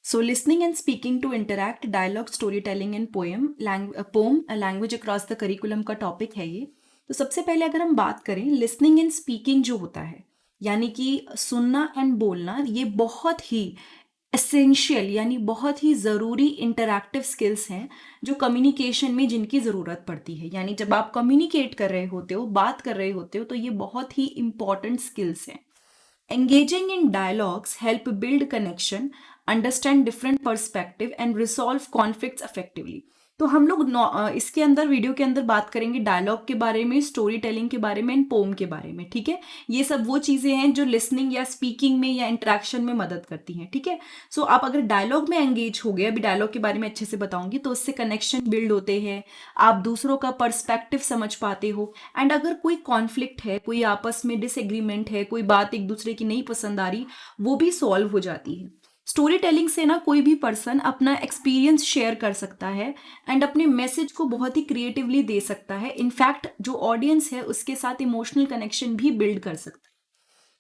So, listening and speaking to interact, dialogue, storytelling and poem, a language across the curriculum का topic है ये। तो सबसे पहले अगर हम बात करें लिसनिंग एंड स्पीकिंग जो होता है, यानी कि सुनना एंड बोलना, ये बहुत ही एसेंशियल यानी बहुत ही ज़रूरी इंटरैक्टिव स्किल्स हैं जो कम्युनिकेशन में जिनकी ज़रूरत पड़ती है। यानी जब आप कम्युनिकेट कर रहे होते हो, बात कर रहे होते हो, तो ये बहुत ही इंपॉर्टेंट स्किल्स हैं। Engaging in dialogues help build connection, understand different perspective and resolve conflicts effectively. तो हम लोग इसके अंदर वीडियो के अंदर बात करेंगे डायलॉग के बारे में, स्टोरी टेलिंग के बारे में एंड पोम के बारे में, ठीक है। ये सब वो चीज़ें हैं जो लिसनिंग या स्पीकिंग में या इंटरेक्शन में मदद करती हैं, ठीक है। सो आप अगर डायलॉग में एंगेज हो गए, अभी डायलॉग के बारे में अच्छे से बताऊंगी, तो उससे कनेक्शन बिल्ड होते हैं, आप दूसरों का पर्सपेक्टिव समझ पाते हो। एंड अगर कोई कॉन्फ्लिक्ट है, कोई आपस में डिसएग्रीमेंट है, कोई बात एक दूसरे की नहीं पसंद आ रही, वो भी सॉल्व हो जाती है। स्टोरी टेलिंग से ना कोई भी पर्सन अपना एक्सपीरियंस शेयर कर सकता है एंड अपने मैसेज को बहुत ही क्रिएटिवली दे सकता है। इनफैक्ट जो ऑडियंस है उसके साथ इमोशनल कनेक्शन भी बिल्ड कर सकता है।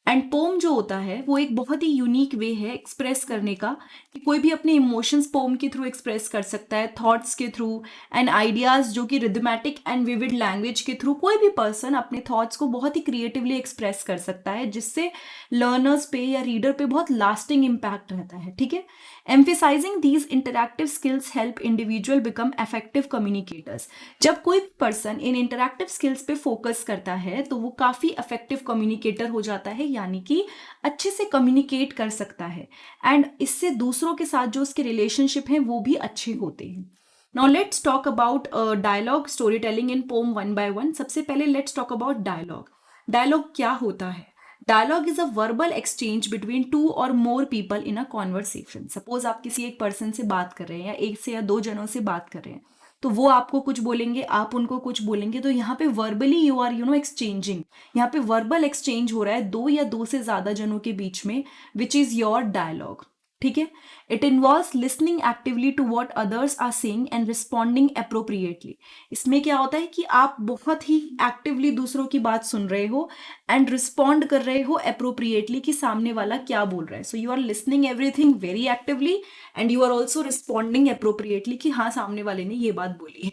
एंड पोम जो होता है वो एक बहुत ही यूनिक वे है एक्सप्रेस करने का, कि कोई भी अपने इमोशंस पोम के थ्रू एक्सप्रेस कर सकता है, थॉट्स के थ्रू एंड आइडियाज जो कि रिदमेटिक एंड विविड लैंग्वेज के थ्रू कोई भी पर्सन अपने थॉट्स को बहुत ही क्रिएटिवली एक्सप्रेस कर सकता है, जिससे लर्नर्स पे या रीडर पे बहुत लास्टिंग इम्पैक्ट रहता है, ठीक है। Emphasizing these interactive skills help individual become effective communicators. जब कोई पर्सन इन इंटरैक्टिव स्किल्स पे फोकस करता है तो वो काफ़ी इफेक्टिव कम्युनिकेटर हो जाता है, यानी कि अच्छे से कम्युनिकेट कर सकता है एंड इससे दूसरों के साथ जो उसके रिलेशनशिप हैं वो भी अच्छे होते हैं। Now let's talk about dialogue, story telling in poem one by one. सबसे पहले let's talk about dialogue. Dialogue क्या होता है? Dialogue is a verbal exchange between two और more people in a conversation. Suppose आप किसी एक पर्सन से बात कर रहे हैं या एक से या दो जनों से बात कर रहे हैं, तो वो आपको कुछ बोलेंगे, आप उनको कुछ बोलेंगे, तो यहाँ पे वर्बली यू आर एक्सचेंजिंग। यहाँ पे वर्बल एक्सचेंज हो रहा है दो या दो से ज्यादा जनों के बीच में, विच इज योर डायलॉग, ठीक है। It involves listening actively to what others are saying and responding appropriately. इसमें क्या होता है कि आप बहुत ही एक्टिवली दूसरों की बात सुन रहे हो एंड रिस्पॉन्ड कर रहे हो अप्रोप्रिएटली कि सामने वाला क्या बोल रहा है। So you are listening everything very actively and you are also responding appropriately कि हाँ सामने वाले ने ये बात बोली है।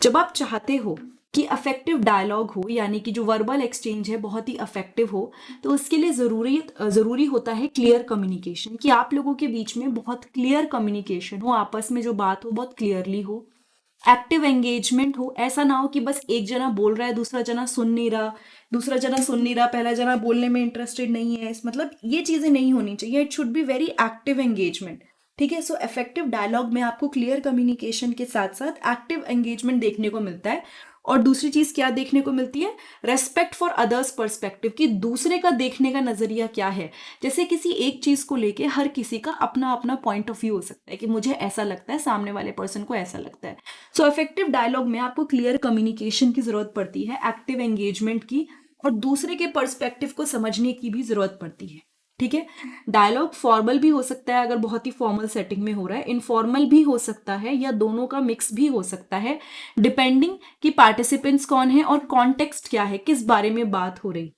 जब आप चाहते हो कि अफेक्टिव डायलॉग हो, यानी कि जो वर्बल एक्सचेंज है बहुत ही अफेक्टिव हो, तो उसके लिए ज़रूरी होता है क्लियर कम्युनिकेशन, कि आप लोगों के बीच में बहुत क्लियर कम्युनिकेशन हो, आपस में जो बात हो बहुत क्लियरली हो, एक्टिव एंगेजमेंट हो। ऐसा ना हो कि बस एक जना बोल रहा है, दूसरा जना सुन नहीं रहा, दूसरा जना सुन नहीं रहा, पहला जना बोलने में इंटरेस्टेड नहीं है, मतलब ये चीज़ें नहीं होनी चाहिए। It should be very active engagement, ठीक है। सो इफेक्टिव डायलॉग में आपको क्लियर कम्युनिकेशन के साथ साथ एक्टिव एंगेजमेंट देखने को मिलता है। और दूसरी चीज क्या देखने को मिलती है? रेस्पेक्ट फॉर अदर्स पर्सपेक्टिव, कि दूसरे का देखने का नजरिया क्या है। जैसे किसी एक चीज को लेके हर किसी का अपना अपना पॉइंट ऑफ व्यू हो सकता है, कि मुझे ऐसा लगता है, सामने वाले पर्सन को ऐसा लगता है। सो इफेक्टिव डायलॉग में आपको क्लियर कम्युनिकेशन की जरूरत पड़ती है, एक्टिव एंगेजमेंट की, और दूसरे के पर्सपेक्टिव को समझने की भी जरूरत पड़ती है, ठीक है। डायलॉग फॉर्मल भी हो सकता है अगर बहुत ही फॉर्मल सेटिंग में हो रहा है, इनफॉर्मल भी हो सकता है, या दोनों का मिक्स भी हो सकता है, डिपेंडिंग कि पार्टिसिपेंट्स कौन है और कॉन्टेक्स्ट क्या है, किस बारे में बात हो रही।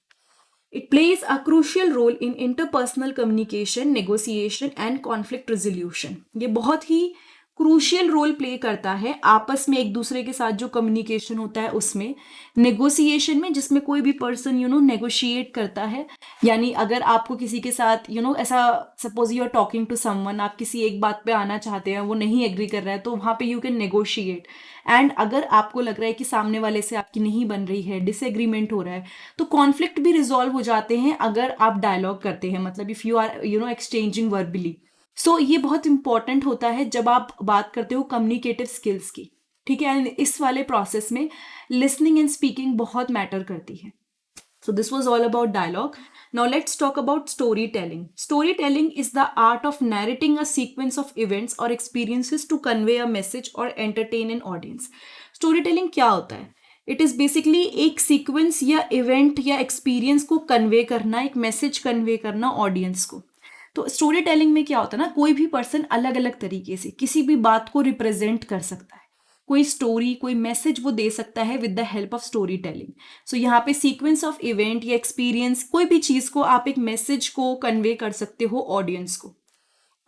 It plays a crucial role in interpersonal communication, negotiation and conflict resolution. ये बहुत ही क्रूशियल रोल प्ले करता है आपस में एक दूसरे के साथ जो कम्युनिकेशन होता है उसमें, नेगोशिएशन में जिसमें कोई भी पर्सन नेगोशिएट करता है। यानी अगर आपको किसी के साथ ऐसा, suppose you are talking to someone, आप किसी एक बात पे आना चाहते हैं, वो नहीं एग्री कर रहा है, तो वहां पे यू कैन नेगोशिएट। एंड अगर आपको लग रहा है कि सामने वाले से आपकी नहीं बन रही है, डिसएग्रीमेंट हो रहा है, तो कॉन्फ्लिक्ट भी रिजॉल्व हो जाते हैं अगर आप डायलॉग करते हैं, मतलब if you are exchanging verbally. So ये बहुत इंपॉर्टेंट होता है जब आप बात करते हो कम्युनिकेटिव स्किल्स की, ठीक है। इस वाले प्रोसेस में लिसनिंग एंड स्पीकिंग बहुत मैटर करती है। So this was all about dialogue. Now let's talk about storytelling. Storytelling is the art of narrating a sequence of events or experiences to convey a message or entertain an audience. Storytelling क्या होता है? It is basically एक sequence या event या experience को convey करना, एक message convey करना ऑडियंस को। तो स्टोरी टेलिंग में क्या होता है ना, कोई भी पर्सन अलग अलग तरीके से किसी भी बात को रिप्रेजेंट कर सकता है, कोई स्टोरी, कोई मैसेज वो दे सकता है with the help of story telling. So यहाँ पे सीक्वेंस ऑफ इवेंट या एक्सपीरियंस, कोई भी चीज़ को आप एक मैसेज को कन्वे कर सकते हो ऑडियंस को।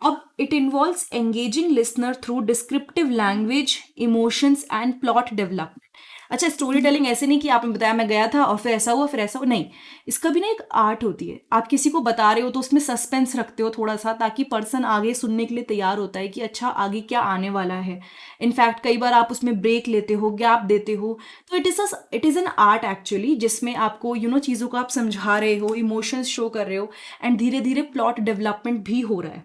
अब it involves engaging listener through descriptive language, emotions and plot development. अच्छा, स्टोरी टेलिंग ऐसे नहीं कि आपने बताया मैं गया था और फिर ऐसा हुआ फिर ऐसा हुआ, नहीं, इसका भी ना एक आर्ट होती है। आप किसी को बता रहे हो तो उसमें सस्पेंस रखते हो थोड़ा सा, ताकि पर्सन आगे सुनने के लिए तैयार होता है कि अच्छा आगे क्या आने वाला है। इनफैक्ट कई बार आप उसमें ब्रेक लेते हो, गैप देते हो। तो it is an art actually, जिसमें आपको चीज़ों को आप समझा रहे हो, इमोशंस शो कर रहे हो, एंड धीरे धीरे प्लॉट डेवलपमेंट भी हो रहा है।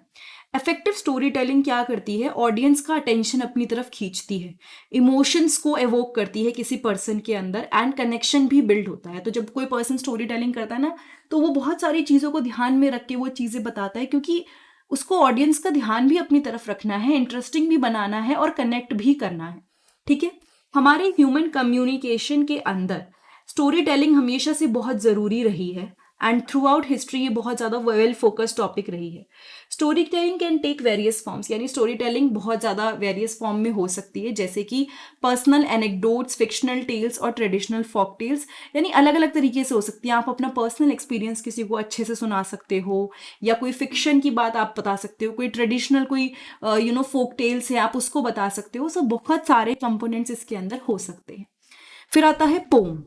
इफेक्टिव स्टोरी टेलिंग क्या करती है, ऑडियंस का अटेंशन अपनी तरफ खींचती है, इमोशंस को एवोक करती है किसी पर्सन के अंदर, एंड कनेक्शन भी बिल्ड होता है। तो जब कोई पर्सन स्टोरी टेलिंग करता है ना, तो वो बहुत सारी चीज़ों को ध्यान में रख के वो चीज़ें बताता है, क्योंकि उसको ऑडियंस का ध्यान भी अपनी तरफ रखना है, इंटरेस्टिंग भी बनाना है और कनेक्ट भी करना है। ठीक है, हमारे ह्यूमन कम्युनिकेशन के अंदर स्टोरी टेलिंग हमेशा से बहुत ज़रूरी रही है, एंड थ्रू आउट हिस्ट्री ये बहुत ज़्यादा वेल फोकस्ड टॉपिक रही है। Story telling can take various forms, यानी स्टोरी टेलिंग बहुत ज़्यादा वेरियस फॉर्म में हो सकती है, जैसे कि पर्सनल एनेक्डोट्स, फिक्शनल टेल्स और ट्रेडिशनल फॉक टेल्स, यानी अलग अलग तरीके से हो सकती है। आप अपना पर्सनल एक्सपीरियंस किसी को अच्छे से सुना सकते हो, या कोई फिक्शन की बात आप बता सकते हो, कोई ट्रेडिशनल कोई फोक टेल्स है आप उसको बता सकते हो। सो बहुत सारे कंपोनेंट्स इसके अंदर हो सकते हैं। फिर आता है pome.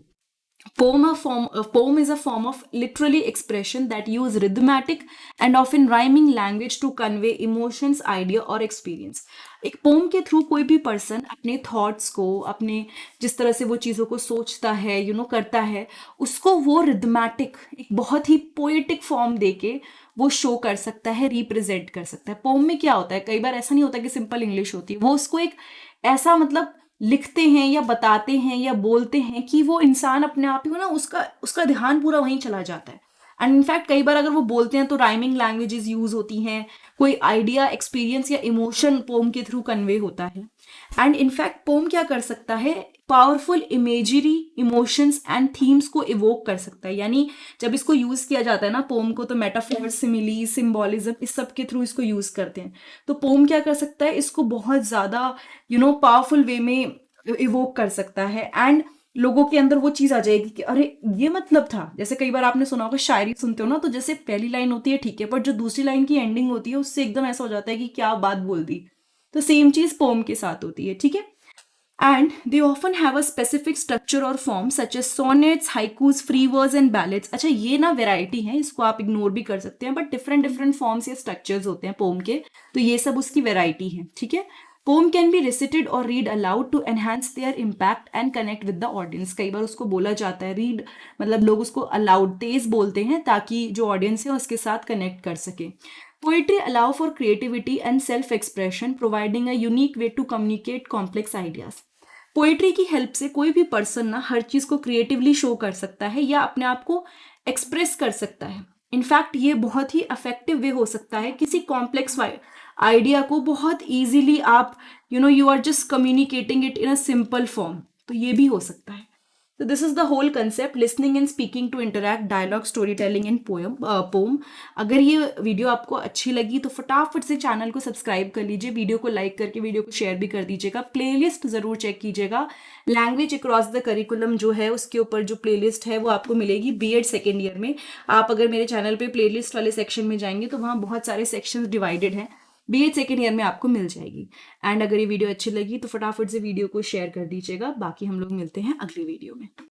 Poem is a form of literary expression that use rhythmatic and often rhyming language to convey emotions, idea और experience. एक पोम के थ्रू कोई भी पर्सन अपने थॉट्स को, अपने जिस तरह से वो चीज़ों को सोचता है, करता है, उसको वो रिदमैटिक, एक बहुत ही पोएटिक फॉर्म देके वो शो कर सकता है, रिप्रेजेंट कर सकता है। पोम में क्या होता है, कई बार ऐसा नहीं होता कि सिंपल इंग्लिश होती है, वो उसको एक ऐसा लिखते हैं या बताते हैं या बोलते हैं कि वो इंसान अपने आप ही उसका उसका ध्यान पूरा वहीं चला जाता है। एंड इनफैक्ट कई बार अगर वो बोलते हैं तो राइमिंग लैंग्वेजेस यूज होती हैं, कोई आइडिया, एक्सपीरियंस या इमोशन पोम के थ्रू कन्वे होता है। एंड इनफैक्ट पोम क्या कर सकता है, powerful imagery, emotions and themes को इवोक कर सकता है। यानी जब इसको यूज किया जाता है ना पोम को, तो मेटाफोर, सिमिली, सिम्बोलिज्म, इस सब के थ्रू इसको यूज करते हैं। तो पोम क्या कर सकता है, इसको बहुत ज्यादा पावरफुल वे में इवोक कर सकता है, एंड लोगों के अंदर वो चीज आ जाएगी कि अरे ये मतलब था। जैसे कई बार आपने सुना होगा, शायरी सुनते हो ना, तो जैसे पहली लाइन होती है ठीक है, पर जो दूसरी लाइन की एंडिंग होती है उससे एकदम ऐसा हो जाता है कि क्या बात बोल दी। तो सेम चीज पोम के साथ होती है। ठीक है, and they often have a specific structure और form such as sonnets, haikus, free verse and ballads. अच्छा, ये ना वेराइटी है, इसको आप इग्नोर भी कर सकते हैं, बट डिफरेंट डिफरेंट फॉर्म्स या स्ट्रक्चर्स होते हैं पोम के, तो ये सब उसकी वेराइटी है। ठीक है, पोम कैन बी रिसिटेड और read aloud to enhance their impact and connect with the audience. कई बार उसको बोला जाता है, रीड लोग उसको अलाउड, तेज बोलते हैं, ताकि जो ऑडियंस है उसके साथ कनेक्ट कर सके। Poetry allow for creativity and self expression, providing a unique way to communicate complex ideas. Poetry की हेल्प से कोई भी पर्सन ना हर चीज को क्रिएटिवली शो कर सकता है या अपने आप को एक्सप्रेस कर सकता है। इनफैक्ट ये बहुत ही इफेक्टिव वे हो सकता है किसी कॉम्प्लेक्स आइडिया को बहुत इजीली आप you are just communicating it in a simple form, तो ये भी हो सकता है। तो this is the whole concept, listening and speaking to interact, dialogue, story telling in poem. अगर ये वीडियो आपको अच्छी लगी तो फटाफट से चैनल को सब्सक्राइब कर लीजिए, वीडियो को लाइक करके वीडियो को शेयर भी कर दीजिएगा, प्लेलिस्ट जरूर चेक कीजिएगा। लैंग्वेज अक्रॉस द करिकुलम जो है उसके ऊपर जो प्लेलिस्ट है वो आपको मिलेगी बीएड सेकेंड ईयर में। आप अगर मेरे चैनल पे प्लेलिस्ट वाले सेक्शन में जाएंगे तो वहाँ बहुत सारे सेक्शंस डिवाइडेड हैं, बीएड सेकेंड ईयर में आपको मिल जाएगी। एंड अगर ये वीडियो अच्छी लगी तो फटाफट से वीडियो को शेयर कर दीजिएगा। बाकी हम लोग मिलते हैं अगली वीडियो में।